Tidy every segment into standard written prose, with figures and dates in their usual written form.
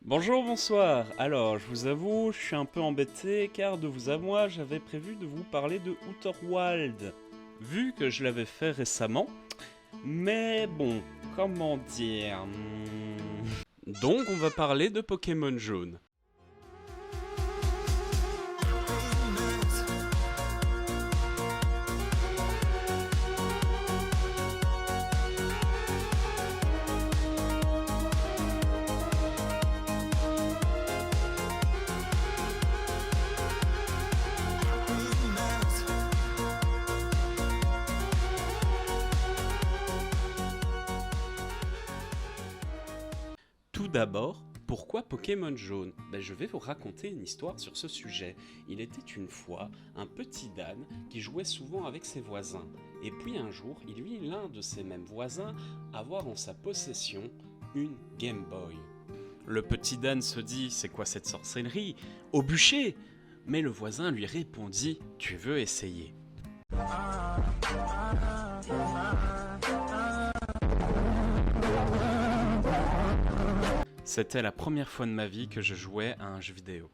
Bonjour, bonsoir. Alors, je vous avoue, je suis un peu embêté car de vous à moi, j'avais prévu de vous parler de Outer Wild, vu que je l'avais fait récemment. Mais bon, comment dire Donc, on va parler de Pokémon Jaune. Tout d'abord, pourquoi Pokémon Jaune? Je vais vous raconter une histoire sur ce sujet. Il était une fois un petit Dan qui jouait souvent avec ses voisins. Et puis un jour, il vit l'un de ces mêmes voisins avoir en sa possession une Game Boy. Le petit Dan se dit, c'est quoi cette sorcellerie? Au bûcher! Mais le voisin lui répondit, tu veux essayer? C'était la première fois de ma vie que je jouais à un jeu vidéo.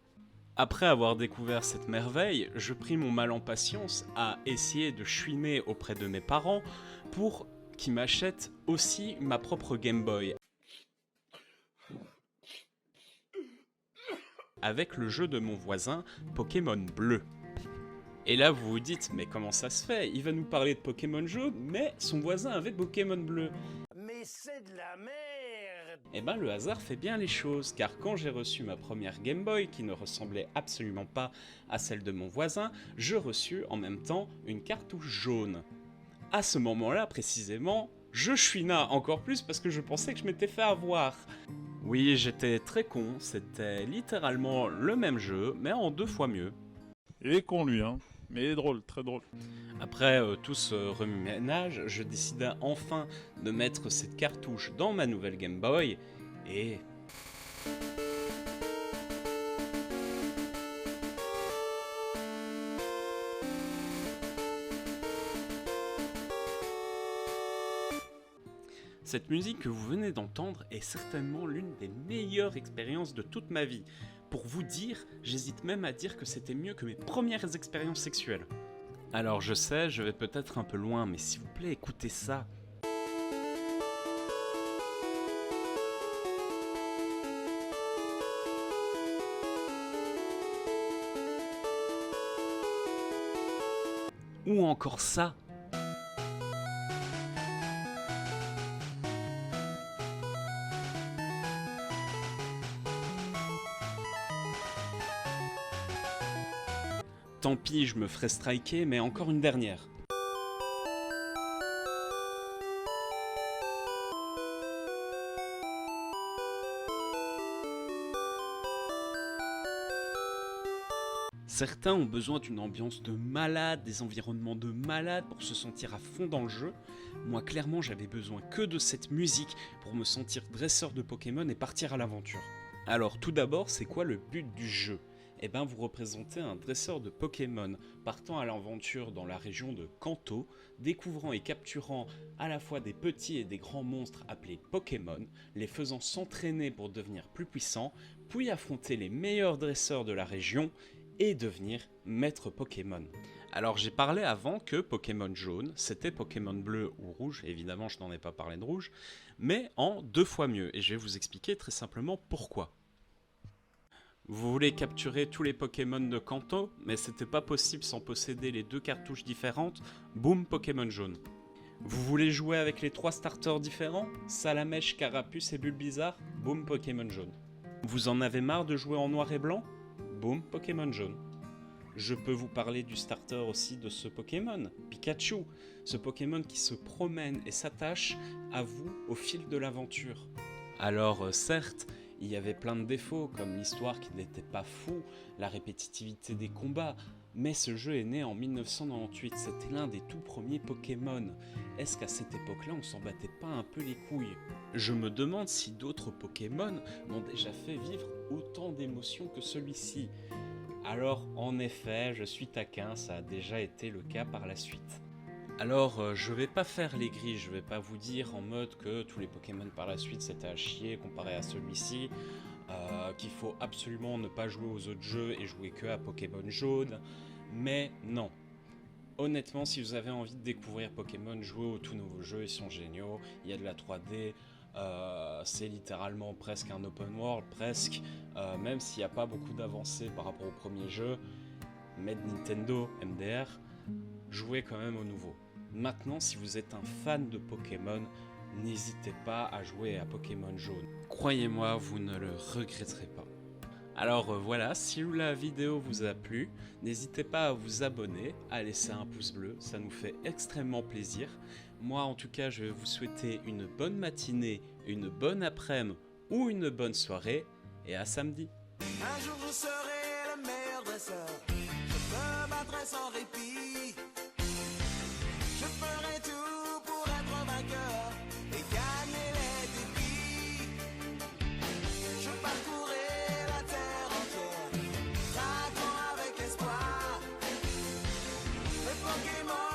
Après avoir découvert cette merveille, je pris mon mal en patience à essayer de chouiner auprès de mes parents pour qu'ils m'achètent aussi ma propre Game Boy avec le jeu de mon voisin Pokémon Bleu. Et là vous vous dites, mais comment ça se fait? Il va nous parler de Pokémon Jaune, mais son voisin avait Pokémon Bleu. Mais c'est de la merde! Eh ben le hasard fait bien les choses, car quand j'ai reçu ma première Game Boy, qui ne ressemblait absolument pas à celle de mon voisin, je reçus en même temps une cartouche jaune. À ce moment-là, précisément, je chouina encore plus parce que je pensais que je m'étais fait avoir. Oui, j'étais très con, c'était littéralement le même jeu, mais en 2 fois mieux. Il est con lui, hein. Mais il est drôle, très drôle. Après tout ce remue-ménage, je décida enfin de mettre cette cartouche dans ma nouvelle Game Boy, et... Cette musique que vous venez d'entendre est certainement l'une des meilleures expériences de toute ma vie. Pour vous dire, j'hésite même à dire que c'était mieux que mes premières expériences sexuelles. Alors je sais, je vais peut-être un peu loin, mais s'il vous plaît, écoutez ça. Ou encore ça. Tant pis, je me ferai striker, mais encore une dernière. Certains ont besoin d'une ambiance de malade, des environnements de malade pour se sentir à fond dans le jeu. Moi, clairement, j'avais besoin que de cette musique pour me sentir dresseur de Pokémon et partir à l'aventure. Alors, tout d'abord, c'est quoi le but du jeu? Eh ben, vous représentez un dresseur de Pokémon partant à l'aventure dans la région de Kanto, découvrant et capturant à la fois des petits et des grands monstres appelés Pokémon, les faisant s'entraîner pour devenir plus puissants, puis affronter les meilleurs dresseurs de la région et devenir maître Pokémon. Alors j'ai parlé avant que Pokémon jaune, c'était Pokémon bleu ou rouge, évidemment je n'en ai pas parlé de rouge, mais en 2 fois mieux, et je vais vous expliquer très simplement pourquoi. Vous voulez capturer tous les Pokémon de Kanto, mais c'était pas possible sans posséder les 2 cartouches différentes, boum Pokémon jaune. Vous voulez jouer avec les 3 starters différents, Salamèche, Carapuce et Bulbizarre, boum Pokémon jaune. Vous en avez marre de jouer en noir et blanc? Boum, Pokémon jaune. Je peux vous parler du starter aussi de ce Pokémon, Pikachu, ce Pokémon qui se promène et s'attache à vous au fil de l'aventure. Alors certes, il y avait plein de défauts, comme l'histoire qui n'était pas fou, la répétitivité des combats, mais ce jeu est né en 1998, c'était l'un des tout premiers Pokémon. Est-ce qu'à cette époque-là, on s'en battait pas un peu les couilles? Je me demande si d'autres Pokémon m'ont déjà fait vivre autant d'émotions que celui-ci. Alors, en effet, je suis taquin, ça a déjà été le cas par la suite. Alors, je vais pas faire les grilles, je vais pas vous dire en mode que tous les Pokémon par la suite c'était à chier comparé à celui-ci. qu'il faut absolument ne pas jouer aux autres jeux et jouer que à Pokémon jaune, mais non. Honnêtement, si vous avez envie de découvrir Pokémon, jouez aux tout nouveaux jeux, ils sont géniaux, il y a de la 3D, c'est littéralement presque un open world, presque, même s'il n'y a pas beaucoup d'avancées par rapport au premier jeu, Made Nintendo, MDR, jouez quand même au nouveau. Maintenant, si vous êtes un fan de Pokémon, n'hésitez pas à jouer à Pokémon jaune. Croyez-moi, vous ne le regretterez pas. Alors voilà, si la vidéo vous a plu, n'hésitez pas à vous abonner, à laisser un pouce bleu, ça nous fait extrêmement plaisir. Moi en tout cas, je vais vous souhaiter une bonne matinée, une bonne après-midi ou une bonne soirée, et à samedi. Un jour je serai le meilleur dresseur, je me battrai sans répit, je ferai tout pour être vainqueur et gagner les défis. Je parcourrai la terre entière, traquant avec espoir le Pokémon.